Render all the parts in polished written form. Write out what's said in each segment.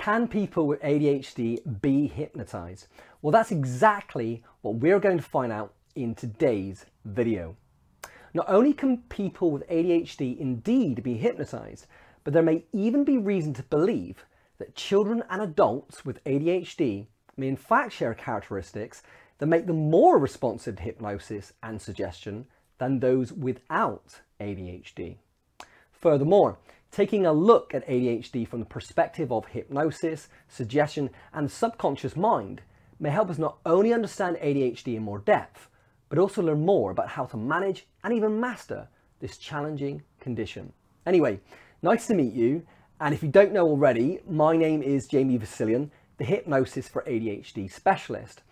Can people with ADHD be hypnotized? Well, that's exactly what we're going to find out in today's video. Not only can people with ADHD indeed be hypnotized, but there may even be reason to believe that children and adults with ADHD may in fact share characteristics that make them more responsive to hypnosis and suggestion than those without ADHD. Furthermore, taking a look at ADHD from the perspective of hypnosis, suggestion, and subconscious mind may help us not only understand ADHD in more depth, but also learn more about how to manage and even master this challenging condition. Anyway, nice to meet you. And if you don't know already, my name is Jamie Vasilian, the Hypnosis for ADHD specialist.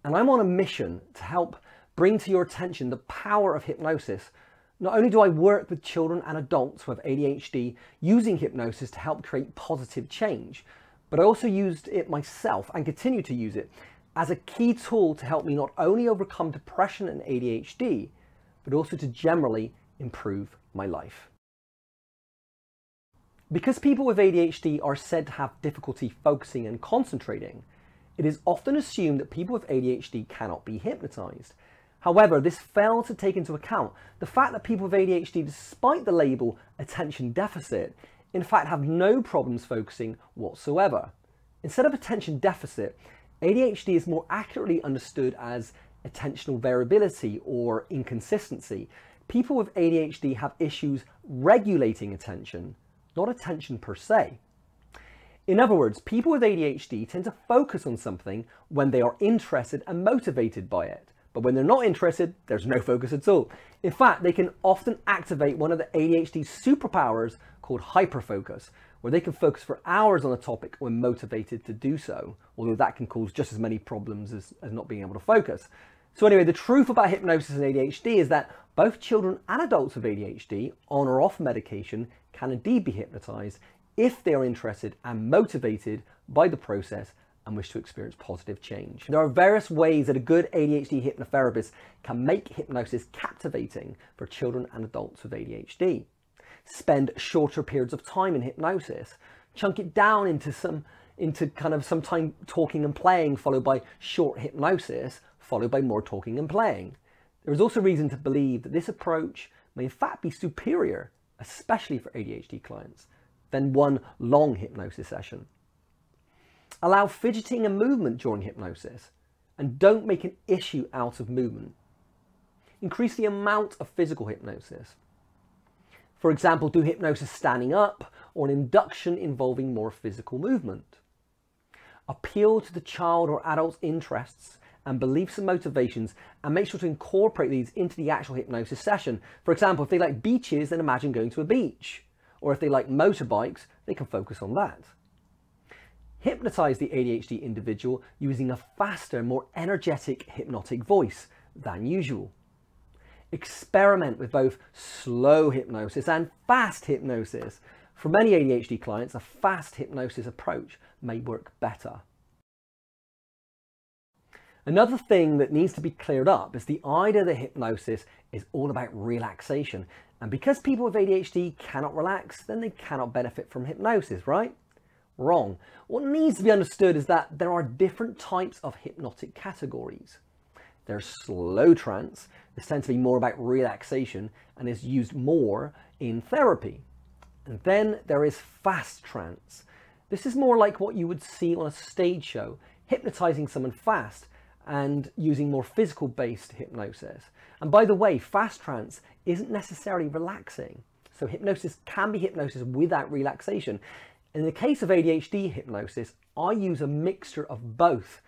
And I'm on a mission to help bring to your attention the power of hypnosis. Not only do I work with children and adults who have ADHD using hypnosis to help create positive change, but I also used it myself and continue to use it as a key tool to help me not only overcome depression and ADHD, but also to generally improve my life. Because people with ADHD are said to have difficulty focusing and concentrating, it is often assumed that people with ADHD cannot be hypnotized. However, this fails to take into account the fact that people with ADHD, despite the label attention deficit, in fact have no problems focusing whatsoever. Instead of attention deficit, ADHD is more accurately understood as attentional variability or inconsistency. People with ADHD have issues regulating attention, not attention per se. In other words, people with ADHD tend to focus on something when they are interested and motivated by it. But when they're not interested, there's no focus at all. In fact, they can often activate one of the ADHD superpowers called hyperfocus, where they can focus for hours on a topic when motivated to do so, although that can cause just as many problems as not being able to focus. So anyway, the truth about hypnosis and ADHD is that both children and adults with ADHD, on or off medication, can indeed be hypnotized if they are interested and motivated by the process and wish to experience positive change. There are various ways that a good ADHD hypnotherapist can make hypnosis captivating for children and adults with ADHD. Spend shorter periods of time in hypnosis. Chunk it down into some time talking and playing, followed by short hypnosis, followed by more talking and playing. There is also reason to believe that this approach may in fact be superior, especially for ADHD clients, than one long hypnosis session. Allow fidgeting and movement during hypnosis, and don't make an issue out of movement. Increase the amount of physical hypnosis. For example, do hypnosis standing up or an induction involving more physical movement. Appeal to the child or adult's interests and beliefs and motivations, and make sure to incorporate these into the actual hypnosis session. For example, if they like beaches, then imagine going to a beach. Or if they like motorbikes, they can focus on that. Hypnotize the ADHD individual using a faster, more energetic hypnotic voice than usual. Experiment with both slow hypnosis and fast hypnosis. For many ADHD clients, a fast hypnosis approach may work better. Another thing that needs to be cleared up is the idea that hypnosis is all about relaxation. And because people with ADHD cannot relax, then they cannot benefit from hypnosis, right? Wrong. What needs to be understood is that there are different types of hypnotic categories. There's slow trance. This tends to be more about relaxation and is used more in therapy. And then there is fast trance. This is more like what you would see on a stage show, hypnotizing someone fast and using more physical based hypnosis. And by the way, fast trance isn't necessarily relaxing. So hypnosis can be hypnosis without relaxation. In the case of ADHD hypnosis, I use a mixture of both,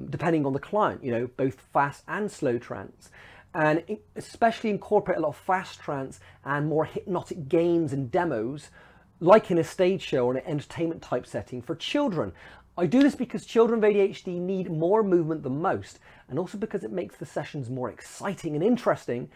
depending on the client, both fast and slow trance. And especially incorporate a lot of fast trance and more hypnotic games and demos, like in a stage show or an entertainment type setting for children. I do this because children with ADHD need more movement than most, and also because it makes the sessions more exciting and interesting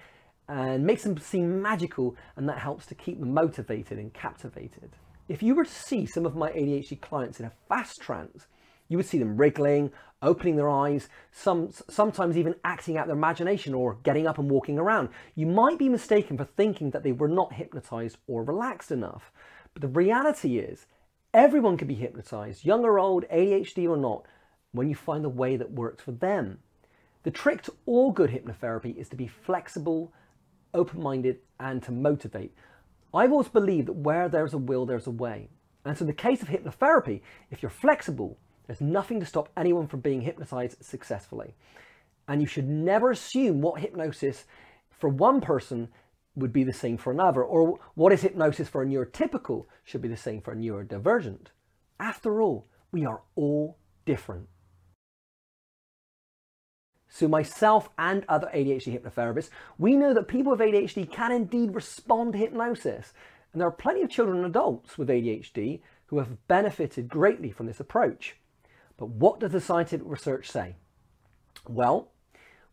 and makes them seem magical, and that helps to keep them motivated and captivated. If you were to see some of my ADHD clients in a fast trance, you would see them wriggling, opening their eyes, sometimes even acting out their imagination or getting up and walking around. You might be mistaken for thinking that they were not hypnotized or relaxed enough. But the reality is, Everyone can be hypnotized, young or old, ADHD or not, when you find the way that works for them. The trick to all good hypnotherapy is to be flexible, open-minded, and to motivate. I've always believed that where there's a will, there's a way. And so in the case of hypnotherapy, if you're flexible, there's nothing to stop anyone from being hypnotized successfully. And you should never assume what hypnosis for one person would be the same for another, or what is hypnosis for a neurotypical should be the same for a neurodivergent. After all, we are all different. So myself and other ADHD hypnotherapists, we know that people with ADHD can indeed respond to hypnosis. And there are plenty of children and adults with ADHD who have benefited greatly from this approach. But what does the scientific research say? Well,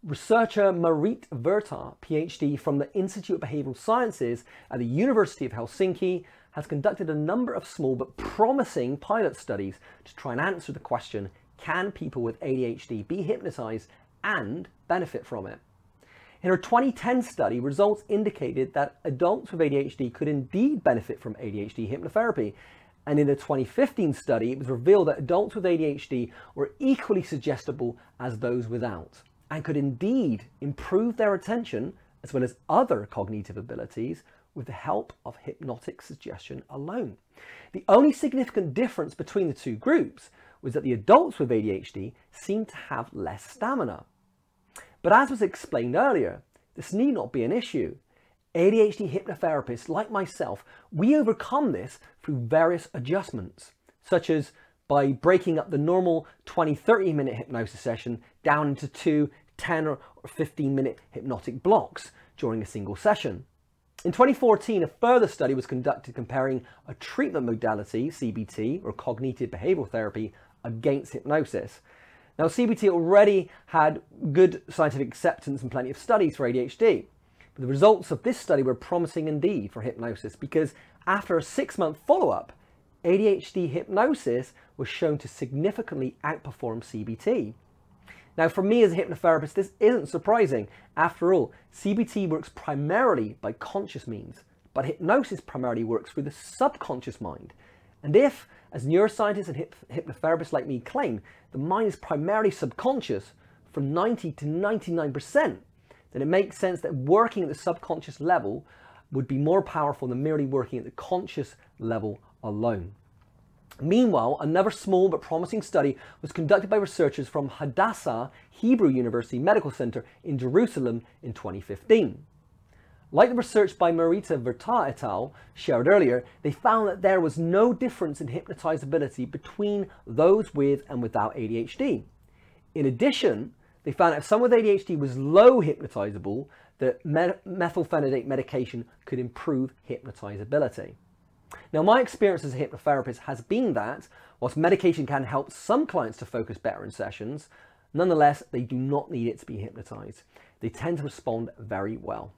researcher Marit Verta, PhD from the Institute of Behavioral Sciences at the University of Helsinki, has conducted a number of small but promising pilot studies to try and answer the question, can people with ADHD be hypnotized and benefit from it? In her 2010 study, results indicated that adults with ADHD could indeed benefit from ADHD hypnotherapy. And in a 2015 study, it was revealed that adults with ADHD were equally suggestible as those without, and could indeed improve their attention as well as other cognitive abilities with the help of hypnotic suggestion alone. The only significant difference between the two groups was that the adults with ADHD seemed to have less stamina. But as was explained earlier, this need not be an issue. ADHD hypnotherapists like myself, we overcome this through various adjustments, such as by breaking up the normal 20-30 minute hypnosis session down into 2 10 or 15 minute hypnotic blocks during a single session. In 2014, a further study was conducted comparing a treatment modality, CBT, or cognitive behavioral therapy, against hypnosis. Now, CBT already had good scientific acceptance and plenty of studies for ADHD. But the results of this study were promising indeed for hypnosis, because after a 6-month follow-up, ADHD hypnosis was shown to significantly outperform CBT. Now, for me as a hypnotherapist, this isn't surprising. After all, CBT works primarily by conscious means, but hypnosis primarily works through the subconscious mind. And if, as neuroscientists and hypnotherapists like me claim, the mind is primarily subconscious from 90 to 99%, then it makes sense that working at the subconscious level would be more powerful than merely working at the conscious level alone. Meanwhile, another small but promising study was conducted by researchers from Hadassah Hebrew University Medical Center in Jerusalem in 2015. Like the research by Marita Verta et al. Shared earlier, they found that there was no difference in hypnotizability between those with and without ADHD. In addition, they found that if someone with ADHD was low hypnotizable, that methylphenidate medication could improve hypnotizability. Now, my experience as a hypnotherapist has been that, whilst medication can help some clients to focus better in sessions, nonetheless, they do not need it to be hypnotized. They tend to respond very well.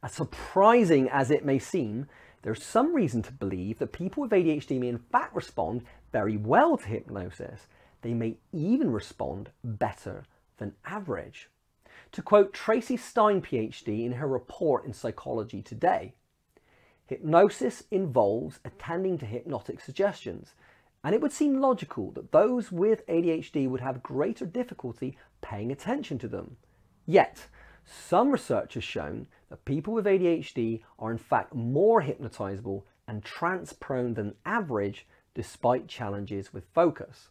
As surprising as it may seem, there's some reason to believe that people with ADHD may in fact respond very well to hypnosis. They may even respond better than average. To quote Tracy Stein, PhD, in her report in Psychology Today, hypnosis involves attending to hypnotic suggestions, and it would seem logical that those with ADHD would have greater difficulty paying attention to them. Yet, some research has shown that people with ADHD are in fact more hypnotizable and trance-prone than average despite challenges with focus.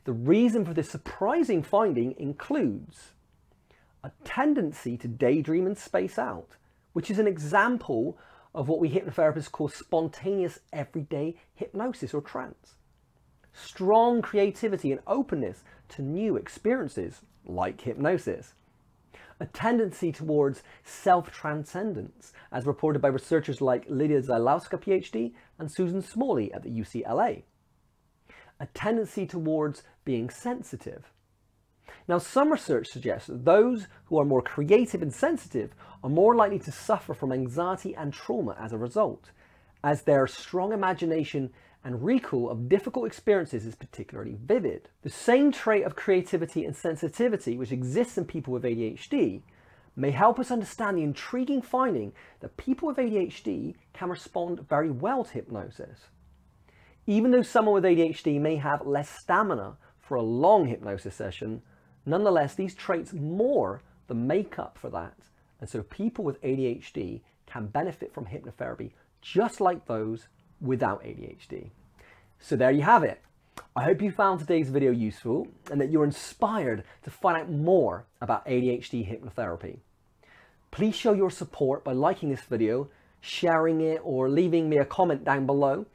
The reason for this surprising finding includes a tendency to daydream and space out, which is an example of what we hypnotherapists call spontaneous everyday hypnosis or trance. Strong creativity and openness to new experiences, like hypnosis. A tendency towards self-transcendence, as reported by researchers like Lydia Zylowska, PhD, and Susan Smalley at the UCLA. A tendency towards being sensitive. Now, some research suggests that those who are more creative and sensitive are more likely to suffer from anxiety and trauma as a result, as their strong imagination and recall of difficult experiences is particularly vivid. The same trait of creativity and sensitivity which exists in people with ADHD may help us understand the intriguing finding that people with ADHD can respond very well to hypnosis. Even though someone with ADHD may have less stamina for a long hypnosis session, nonetheless, these traits more than make up for that. And so people with ADHD can benefit from hypnotherapy just like those without ADHD. So there you have it. I hope you found today's video useful and that you're inspired to find out more about ADHD hypnotherapy. Please show your support by liking this video, sharing it, or leaving me a comment down below.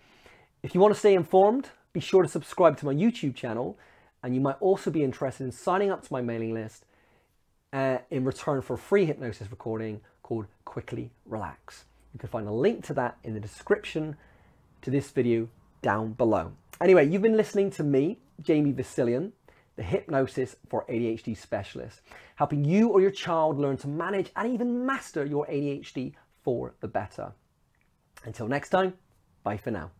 If you want to stay informed, be sure to subscribe to my YouTube channel, and you might also be interested in signing up to my mailing list in return for a free hypnosis recording called Quickly Relax. You can find a link to that in the description to this video down below. Anyway, you've been listening to me, Jamie Vasilian, the Hypnosis for ADHD specialist, helping you or your child learn to manage and even master your ADHD for the better. Until next time, bye for now.